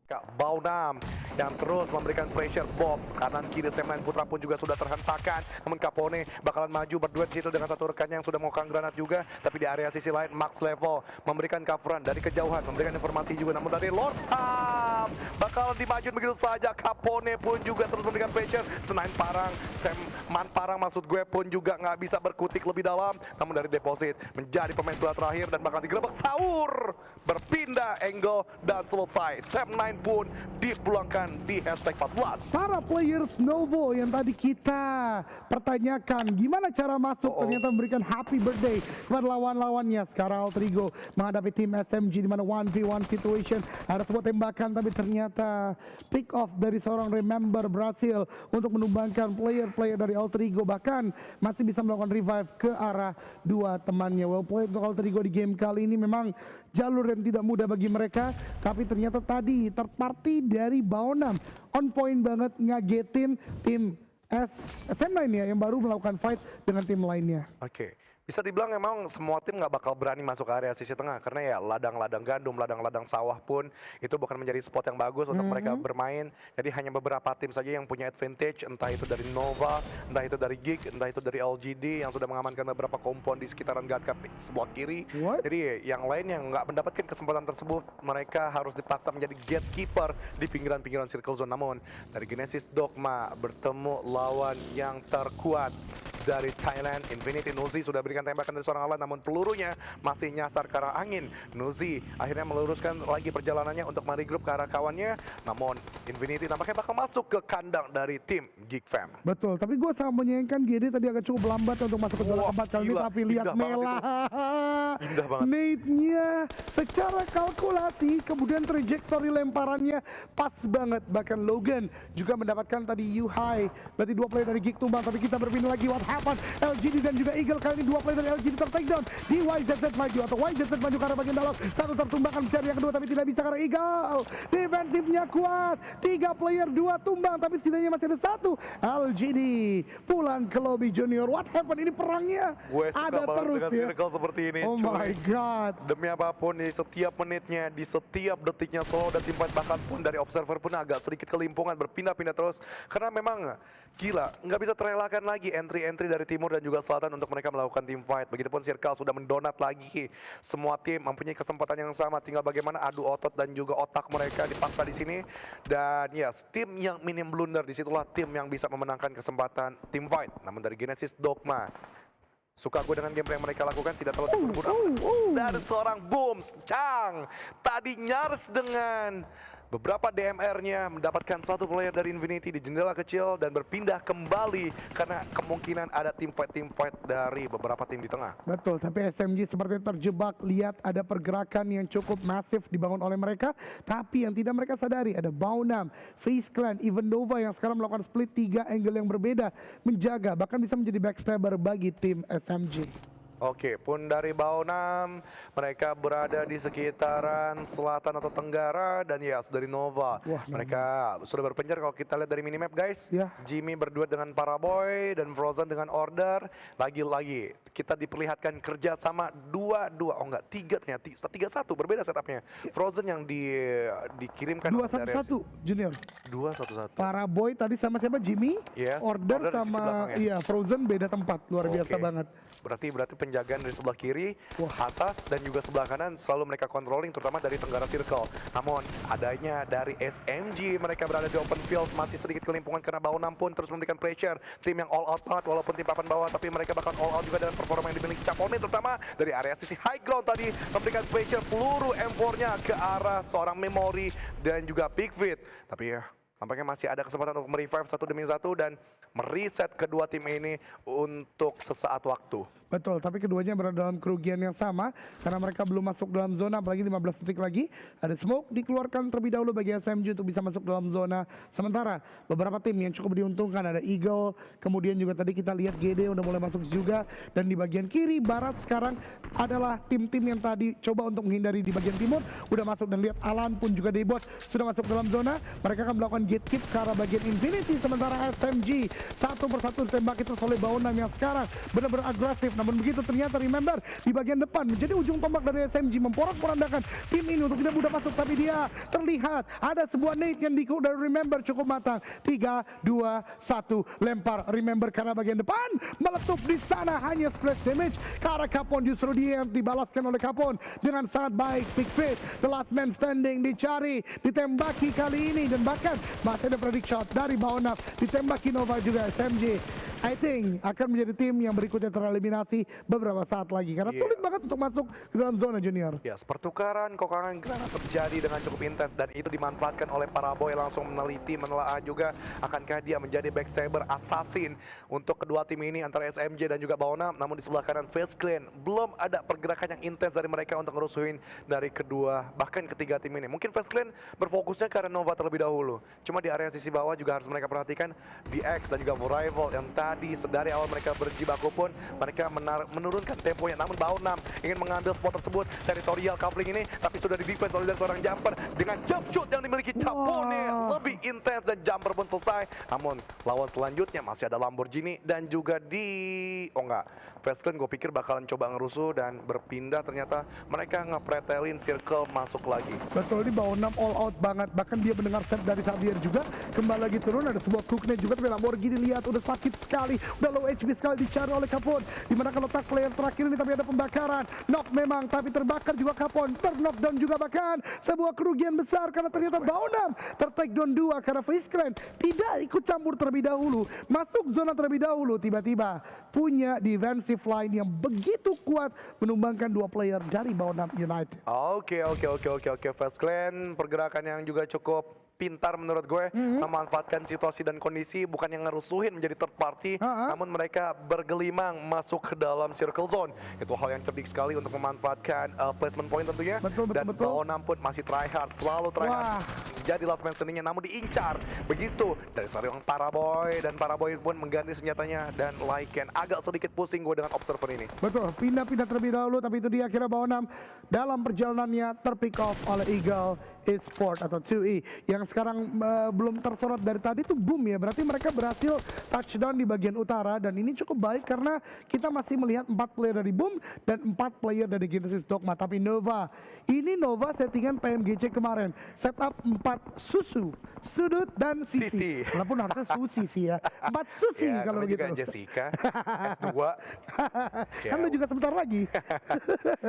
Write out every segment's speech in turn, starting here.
Kak Baunam yang terus memberikan pressure Bob kanan kiri Sam9 Putra pun juga sudah terhentakan. Namun Capone bakalan maju berduet di situ dengan satu rekannya yang sudah melakukan granat juga. Tapi di area sisi lain Max Level memberikan coveran dari kejauhan, memberikan informasi juga. Namun dari Lord Ham bakal dimaju begitu saja. Capone pun juga terus memberikan pressure. Senain Parang, Sam9 Parang maksud gue pun juga nggak bisa berkutik lebih dalam. Namun dari Deposit menjadi pemain bola terakhir dan bakal digerebek Saur. Berpindah angle dan selesai. Sam9 pun dipulangkan di hashtag 14. Para players Novo yang tadi kita pertanyakan gimana cara masuk, ternyata memberikan happy birthday kepada lawan-lawannya. Sekarang Altrigo menghadapi tim SMG di mana 1v1 situation. Ada sebuah tembakan tapi ternyata pick off dari seorang Remember berhasil untuk menumbangkan player-player dari Altrigo. Bahkan masih bisa melakukan revive ke arah dua temannya. Well played untuk Altrigo di game kali ini. Memang jalur yang tidak mudah bagi mereka, tapi ternyata tadi terparti dari Baunam on point banget ngagetin tim SM9 ya yang baru melakukan fight dengan tim lainnya. Oke. Bisa dibilang memang semua tim nggak bakal berani masuk ke area sisi tengah karena ya ladang-ladang gandum, ladang-ladang sawah pun itu bukan menjadi spot yang bagus untuk mereka bermain. Jadi hanya beberapa tim saja yang punya advantage, entah itu dari Nova, entah itu dari Geek, entah itu dari LGD yang sudah mengamankan beberapa kompon di sekitaran Gatka sebelah kiri. Jadi yang lain yang nggak mendapatkan kesempatan tersebut, mereka harus dipaksa menjadi gatekeeper di pinggiran-pinggiran circle zone. Namun dari Genesis Dogma bertemu lawan yang terkuat dari Thailand, Infinity. Nuzi sudah berikan tembakan dari seorang alat, namun pelurunya masih nyasar ke arah angin. Nuzi akhirnya meluruskan lagi perjalanannya untuk meregroup ke arah kawannya, namun Infinity nampaknya bakal masuk ke kandang dari tim Geek Fam. Betul, tapi gue sangat menyayangkan GD tadi agak cukup lambat untuk masuk ke zona keempat kali ini, tapi lihat Mela. Indah banget. Nade-nya secara kalkulasi, kemudian trajektori lemparannya pas banget. Bahkan Logan juga mendapatkan tadi U-High. Berarti dua player dari Geek tumbang, tapi kita berpindah lagi. What happened? LGD dan juga Eagle kali ini dua player dari LGD ter-takedown. Di YZZ maju atau YZZ maju ke arah bagian dalam. Satu tertumbangkan mencari yang kedua tapi tidak bisa karena Eagle. Defensifnya kuat. 3 player 2 tumbang tapi setidaknya masih ada satu. LGD pulang ke lobby junior. What happened? Ini perangnya Gue suka ada banget terus dengan ya. circle seperti ini. Oh my god. Demi apapun di setiap menitnya, di setiap detiknya solo dan tim fight, bahkan pun dari observer pun agak sedikit kelimpungan, berpindah-pindah terus. Karena memang gila, nggak bisa terelakkan lagi entry dari timur dan juga selatan untuk mereka melakukan tim fight. Begitupun circle sudah mendonat lagi. Semua tim mempunyai kesempatan yang sama, tinggal bagaimana adu otot dan juga otak mereka dipaksa di sini. Dan yes, tim yang minim blunder disitulah tim yang bisa memenangkan kesempatan tim fight. Namun dari Genesis Dogma, suka gue dengan gameplay yang mereka lakukan, tidak terlalu terburu-buru. Dari seorang Booms, Chang, tadi nyaris dengan beberapa DMR-nya mendapatkan satu player dari Infinity di jendela kecil dan berpindah kembali karena kemungkinan ada tim fight dari beberapa tim di tengah. Betul, tapi SMG seperti terjebak. Lihat ada pergerakan yang cukup masif dibangun oleh mereka, tapi yang tidak mereka sadari ada Baunam, Face Clan, even Nova yang sekarang melakukan split 3 angle yang berbeda, menjaga bahkan bisa menjadi backstabber bagi tim SMG. Oke, pun dari Baunam, mereka berada di sekitaran selatan atau tenggara, dan yes, dari Nova. Mereka sudah berpencar kalau kita lihat dari minimap guys. Jimmy berduet dengan Paraboy dan Frozen dengan Order. Lagi-lagi kita diperlihatkan kerja sama 2-2, oh enggak, 3 ternyata, 3-1, berbeda setupnya. Frozen yang dikirimkan 2-1-1 Junior. 2-1-1. Paraboy tadi sama siapa? Jimmy? Yes, Order sama iya Frozen beda tempat, luar biasa banget. Berarti penjagaan dari sebelah kiri, atas dan juga sebelah kanan selalu mereka controlling, terutama dari tenggara circle. Namun adanya dari SMG, mereka berada di open field, masih sedikit kelimpungan karena Baunam pun terus memberikan pressure. Tim yang all out banget walaupun tim papan bawah, tapi mereka bakal all out juga dengan performa yang dimiliki Capone, terutama dari area sisi high ground tadi memberikan pressure peluru M4-nya ke arah seorang Memory dan juga Big Fit. Tapi ya, nampaknya masih ada kesempatan untuk merevive satu demi satu dan mereset kedua tim ini untuk sesaat waktu. Betul, tapi keduanya berada dalam kerugian yang sama karena mereka belum masuk dalam zona, apalagi 15 detik lagi. Ada smoke dikeluarkan terlebih dahulu bagi SMG untuk bisa masuk dalam zona. Sementara beberapa tim yang cukup diuntungkan ada Eagle, kemudian juga tadi kita lihat GD udah mulai masuk juga. Dan di bagian kiri, barat sekarang adalah tim-tim yang tadi coba untuk menghindari di bagian timur. Udah masuk dan lihat Alan pun juga Debot sudah masuk dalam zona. Mereka akan melakukan gatekeep ke arah bagian Infinity. Sementara SMG satu persatu ditembaki terus oleh Baunam yang sekarang benar-benar agresif Namun begitu ternyata Remember di bagian depan menjadi ujung tombak dari SMG, memporak-porandakan tim ini untuk tidak mudah masuk. Tapi dia terlihat ada sebuah nade yang dari Remember cukup matang. 3, 2, 1 lempar Remember karena bagian depan meletup di sana, hanya splash damage ke arah Capone. Justru dia yang dibalaskan oleh Capone dengan sangat baik. Pick fit, the last man standing dicari, ditembaki kali ini dan bahkan masih ada predict shot dari Baonam, ditembaki Nova juga. SMG I think akan menjadi tim yang berikutnya tereliminasi beberapa saat lagi karena sulit banget untuk masuk ke dalam zona Junior. Yes, pertukaran kokangan granat terjadi dengan cukup intens dan itu dimanfaatkan oleh para boy, langsung meneliti, menelaah juga akankah dia menjadi backstabber assassin untuk kedua tim ini antara SMJ dan juga Baonam. Namun di sebelah kanan Face Clan belum ada pergerakan yang intens dari mereka untuk ngerusuhin dari kedua bahkan ketiga tim ini. Mungkin Face Clan berfokusnya ke arah Nova terlebih dahulu. Cuma di area sisi bawah juga harus mereka perhatikan DX dan juga Rival yang tadi dari awal mereka berjibaku pun mereka menurunkan temponya. Namun Baonam ingin mengambil spot tersebut, territorial coupling ini, tapi sudah di defense oleh seorang jumper dengan jump shoot yang dimiliki Capone lebih intens dan jumper pun selesai. Namun lawan selanjutnya masih ada Lamborghini dan juga Face Clan gue pikir bakalan coba ngerusuh dan berpindah, ternyata mereka ngepretelin circle masuk lagi. Betul, di Baonam all out banget, bahkan dia mendengar step dari Xavier juga, kembali lagi turun, ada sebuah crooknet juga, tapi Lamborghini lihat udah sakit sekali, udah low HP sekali, dicari oleh Capone, dimana kalau letak player terakhir ini, tapi ada pembakaran, knock memang, tapi terbakar juga Capone, knockdown juga bahkan, sebuah kerugian besar karena ternyata Baonam ter-takedown 2 karena Face Clan tidak ikut campur terlebih dahulu, masuk zona terlebih dahulu, tiba-tiba punya defensive line yang begitu kuat menumbangkan dua player dari Baonam United. Oke. Face Clan pergerakan yang juga cukup pintar menurut gue, memanfaatkan situasi dan kondisi, bukan yang ngerusuhin menjadi third party, namun mereka bergelimang masuk ke dalam circle zone. Itu hal yang cerdik sekali untuk memanfaatkan placement point tentunya. Betul. Baonam pun masih try hard, selalu try hard jadi last man standing-nya, namun diincar begitu dari seorang Paraboy, dan Paraboy pun mengganti senjatanya dan Lycan agak sedikit pusing gue dengan observer ini. Betul, pindah-pindah terlebih dahulu, tapi itu dia akhirnya Baonam dalam perjalanannya terpick off oleh Eagle Esport atau 2E yang sekarang belum tersorot dari tadi tuh Boom ya. Berarti mereka berhasil touchdown di bagian utara dan ini cukup baik karena kita masih melihat 4 player dari Boom dan 4 player dari Genesis Dogma. Tapi Nova settingan PMGC kemarin, setup 4 susu, sudut dan sisi. Walaupun harusnya susi sih ya, 4 susi Ya, kalau begitu. juga Jessica S2 Kan lu juga sebentar lagi.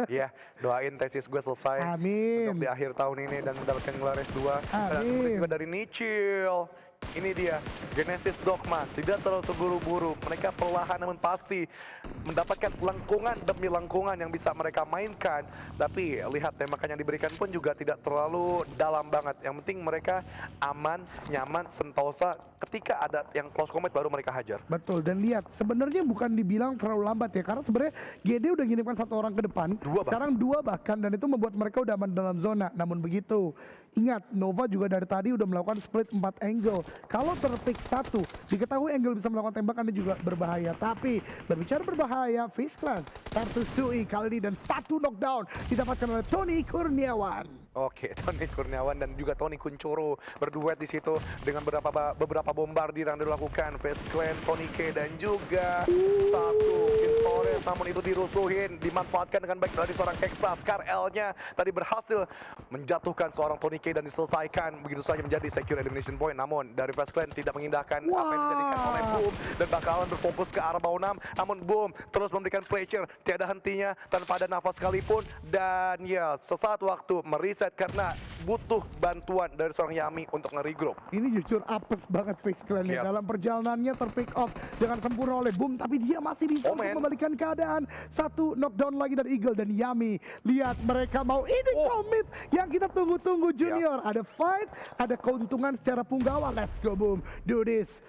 Iya, doain tesis gue selesai Amin. untuk di akhir tahun ini dan mendapatkan gelar S2. Dan Amin. juga dari Nichil. Ini dia, Genesis Dogma tidak terlalu terburu-buru. Mereka perlahan namun pasti mendapatkan lengkungan demi lengkungan yang bisa mereka mainkan. Tapi lihat tembakan yang diberikan pun juga tidak terlalu dalam banget. Yang penting mereka aman, nyaman, sentosa. Ketika ada yang close combat baru mereka hajar. Betul, dan lihat sebenarnya bukan dibilang terlalu lambat ya, karena sebenarnya GD udah ngirimkan 1 orang ke depan, sekarang 2 bahkan, dan itu membuat mereka udah aman dalam zona. Namun begitu, ingat Nova juga dari tadi udah melakukan split 4 angle. Kalau terpick 1, diketahui angle bisa melakukan tembakan ini juga berbahaya. Tapi berbicara berbahaya, Face Clan versus 2E kali ini, dan 1 knockdown didapatkan oleh Tony Kurniawan. Oke, Tony Kurniawan dan juga Tony Kuncoro berduet di situ dengan beberapa bombardir yang dilakukan Face Clan, Tony K dan juga satu Torres, namun itu dirusuhin, dimanfaatkan dengan baik dari seorang Hexa. Scar-L-nya tadi berhasil menjatuhkan seorang Tony K dan diselesaikan begitu saja menjadi secure elimination point. Namun dari Face Clan tidak mengindahkan apa yang dijadikan oleh Boom dan bakalan berfokus ke arah Baonam. Namun Boom terus memberikan pressure tiada hentinya tanpa ada nafas sekalipun, dan ya sesaat waktu mereset karena butuh bantuan dari seorang Yami untuk nge-regroup. Ini jujur apes banget Face Clan ya. Dalam perjalanannya terpick off dengan sempurna oleh Boom, tapi dia masih bisa untuk membalikan keadaan. 1 knockdown lagi dari Eagle dan Yami. Lihat mereka mau ini komit yang kita tunggu-tunggu Junior. Ada fight, ada keuntungan secara punggawa. Let's go Boom, do this.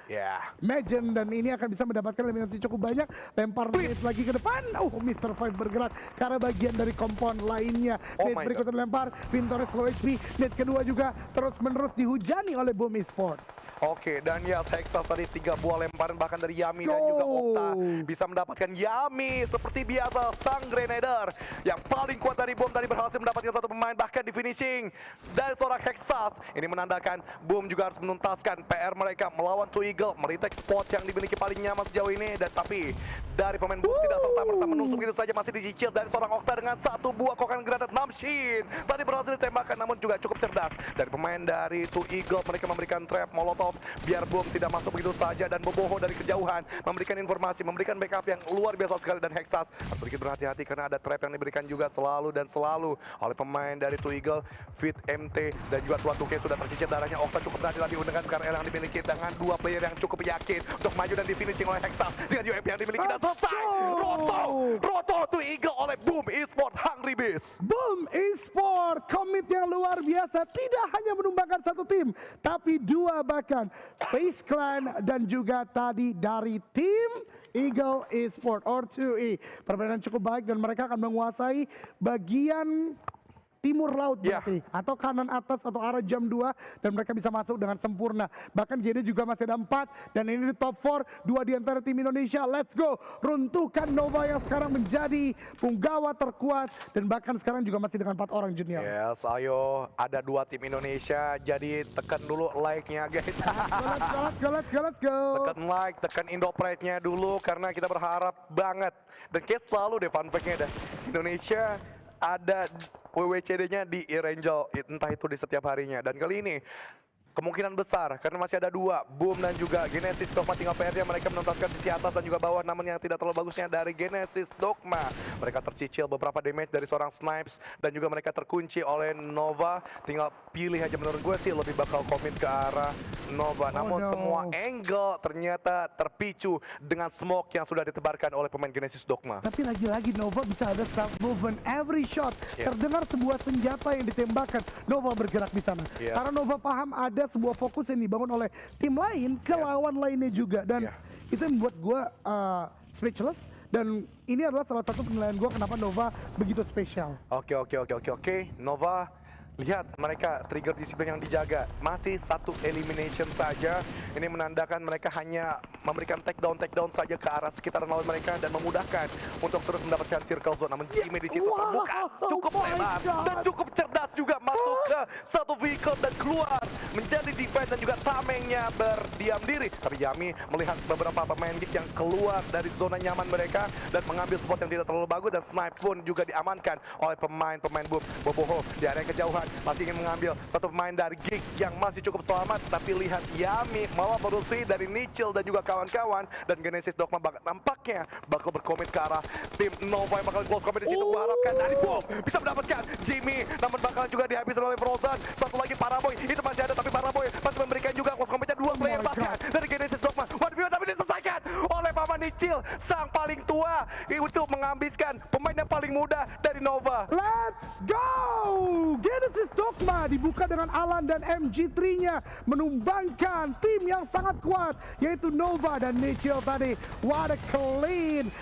Imagine, dan ini akan bisa mendapatkan eliminasi cukup banyak. Lempar nade lagi ke depan. Mr. Fight bergerak karena bagian dari kompon lainnya. Nade berikutnya lempar. Tim Torres low HP. Net kedua juga terus-menerus dihujani oleh Boom Esport. Oke, dan ya Hexas tadi 3 buah lemparan bahkan dari Yami Let's dan juga go. Okta bisa mendapatkan Yami seperti biasa sang Grenadier yang paling kuat dari Boom tadi berhasil mendapatkan satu pemain bahkan di finishing dari seorang Hexas. Ini menandakan Boom juga harus menuntaskan PR mereka melawan Two Eagle, meretake spot yang dimiliki paling nyaman sejauh ini, dan tapi dari pemain Boom tidak serta-merta menusuk begitu saja, masih dicicil dari seorang Okta dengan satu buah kokan granat Namshin. Tadi berhasil ditembakkan namun juga cukup cerdas dari pemain dari Two Eagle, mereka memberikan trap Molotov biar Boom tidak masuk begitu saja, dan Boboho dari kejauhan memberikan informasi, memberikan backup yang luar biasa sekali, dan Hexas harus sedikit berhati-hati karena ada trap yang diberikan juga selalu oleh pemain dari Two Eagle. Fit MT dan juga Tua Tuke sudah tercicir darahnya. Okta cukup berhati tadi dengan sekarang yang dimiliki dengan 2 player yang cukup yakin untuk maju dan di finishing oleh Hexas dengan UMP yang dimiliki dan selesai. Roto Two Eagle oleh Boom Esport Hungry Beast. Boom Esport, komit yang luar biasa, tidak hanya menumbangkan satu tim, tapi 2 bahkan. Face Clan dan juga tadi dari tim Eagle Esport or 2E. Perbedaan cukup baik dan mereka akan menguasai bagian timur laut berarti, atau kanan atas atau arah jam 2, dan mereka bisa masuk dengan sempurna. Bahkan GD juga masih ada 4, dan ini di top 4, 2 di antara tim Indonesia. Let's go, runtuhkan Nova yang sekarang menjadi punggawa terkuat, dan bahkan sekarang juga masih dengan 4 orang junior. Yes, ayo, ada 2 tim Indonesia, jadi tekan dulu like-nya guys. Let's go. Tekan like, tekan Indopride-nya dulu karena kita berharap banget. Dan kayak selalu deh fun fact-nya dah, Indonesia ada WWCD-nya di Erangel, entah itu di setiap harinya. Dan kali ini kemungkinan besar karena masih ada 2, Boom dan juga Genesis Dogma, tinggal PR-nya mereka menuntaskan sisi atas dan juga bawah, namun yang tidak terlalu bagusnya dari Genesis Dogma, mereka tercicil beberapa damage dari seorang Snipes dan juga mereka terkunci oleh Nova. Tinggal pilih aja, menurut gue sih lebih bakal komit ke arah Nova, namun semua angle ternyata terpicu dengan smoke yang sudah ditebarkan oleh pemain Genesis Dogma. Tapi lagi-lagi Nova bisa ada stealth movement every shot. Terdengar sebuah senjata yang ditembakkan, Nova bergerak di sana. Karena Nova paham ada sebuah fokus yang dibangun oleh tim lain ke lawan lainnya juga, dan itu yang membuat gue speechless, dan ini adalah salah satu penilaian gue kenapa Nova begitu spesial. Oke. Nova, lihat mereka trigger disiplin yang dijaga, masih 1 elimination saja. Ini menandakan mereka hanya memberikan takedown saja ke arah sekitaran lawan mereka dan memudahkan untuk terus mendapatkan circle zone. Namun Jimmy di situ terbuka cukup lebar dan cukup cerdas juga masuk ke satu vehicle dan keluar menjadi defense, dan juga tamengnya berdiam diri. Tapi Yami melihat beberapa pemain geek yang keluar dari zona nyaman mereka dan mengambil spot yang tidak terlalu bagus, dan snipe pun juga diamankan oleh pemain Boom. Boboho di area kejauhan masih ingin mengambil satu pemain dari geek yang masih cukup selamat, tapi lihat Yami malah merusui dari Nichil dan juga kawan-kawan, dan Genesis Dogma nampaknya bakal berkomit ke arah tim Nova yang bakal close combat di situ. Gua harapkan dari Boom bisa mendapatkan Jimmy, namun bakalan juga dihabiskan oleh Frozen. Satu lagi Paraboy, itu masih ada, tapi Paraboy masih memberikan juga close combatnya 2 player bahkan dari Genesis Dogma. tapi diselesaikan oleh Paman Nichil, sang paling tua, untuk menghabiskan pemain yang paling muda dari Nova. Let's go! Genesis Dogma dibuka dengan Alan dan MG3-nya, menumbangkan tim yang sangat kuat yaitu Nova dan Nichil tadi. What a clean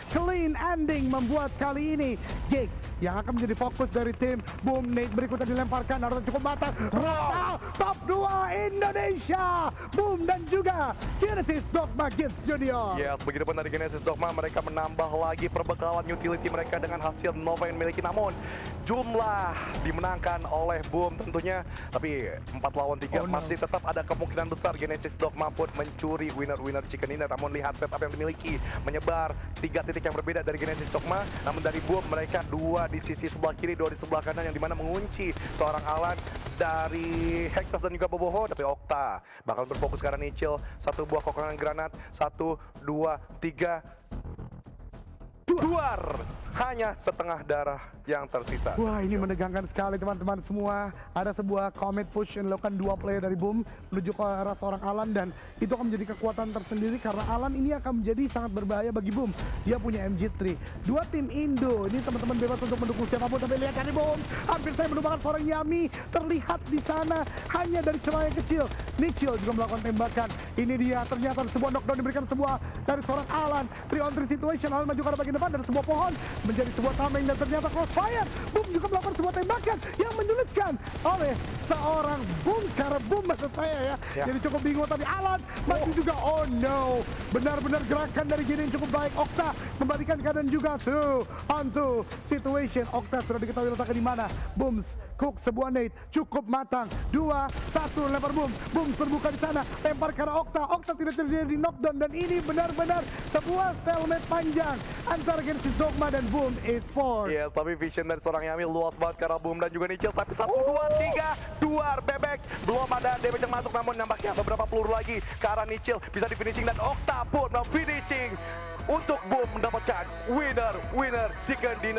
ending membuat kali ini Geek yang akan menjadi fokus dari tim Boom. Nate berikutnya dilemparkan, harus cukup matang. Rata top 2 Indonesia, Boom dan juga Genesis Dogma Kids Junior. Yes, begitupun dari Genesis Dogma, mereka menambah lagi perbekalan utility mereka dengan hasil Nova yang memiliki, namun jumlah dimenangkan oleh Boom tentunya, tapi 4 lawan 3 masih tetap ada kemungkinan besar Genesis Dogma pun mencuri winner chicken dinner. Namun lihat setup yang dimiliki, menyebar 3 titik yang berbeda dari Genesis Dogma, namun dari Boom mereka 2 di sisi sebelah kiri, 2 di sebelah kanan, yang dimana mengunci seorang Alan dari Hexas dan juga Boboho. Tapi Okta bakal berfokus karena Nichil, 1 buah kokonan granat, 1, 2, 3 duar, hanya setengah darah yang tersisa. Wah, ini menegangkan sekali teman-teman semua. Ada sebuah commit push yang dilakukan 2 player dari Boom menuju ke arah seorang Alan, dan itu akan menjadi kekuatan tersendiri karena Alan ini akan menjadi sangat berbahaya bagi Boom. Dia punya MG3. 2 tim Indo, ini teman-teman bebas untuk mendukung siapapun, tapi lihat dari Boom, hampir saya menumbangkan seorang Yami, terlihat di sana hanya dari celah yang kecil. Nichil juga melakukan tembakan. Ini dia, ternyata sebuah knockdown diberikan sebuah dari seorang Alan. 3 on 3 situation, Alan maju ke arah bagian depan. depan dan sebuah pohon menjadi sebuah tameng dan ternyata crossfire. Boom juga melakukan sebuah tembakan yang menyulitkan oleh seorang Boom. Sekarang Boom maksud saya ya. Jadi cukup bingung tapi Alan maju juga. Oh no. Benar-benar gerakan dari Gini yang cukup baik. Okta membalikan keadaan juga. 2-on-2 situation. Okta sudah diketahui letaknya di mana. Booms cook sebuah nade cukup matang. 2-1 lempar Boom. Boom terbuka di sana. Lempar ke arah Okta. Okta tidak terjadi knockdown dan ini benar-benar sebuah stalemate panjang antara Genesis Dogma dan Boom Esports. Yes, tapi vision dari seorang Yamil luas banget karena Boom dan juga Nichil. Tapi 1, 2, 3, Duar bebek. Belum ada damage yang masuk namun nampaknya beberapa peluru lagi ke arah Nichil. Bisa di finishing dan Okta pun finishing untuk Boom mendapatkan winner chicken dinner.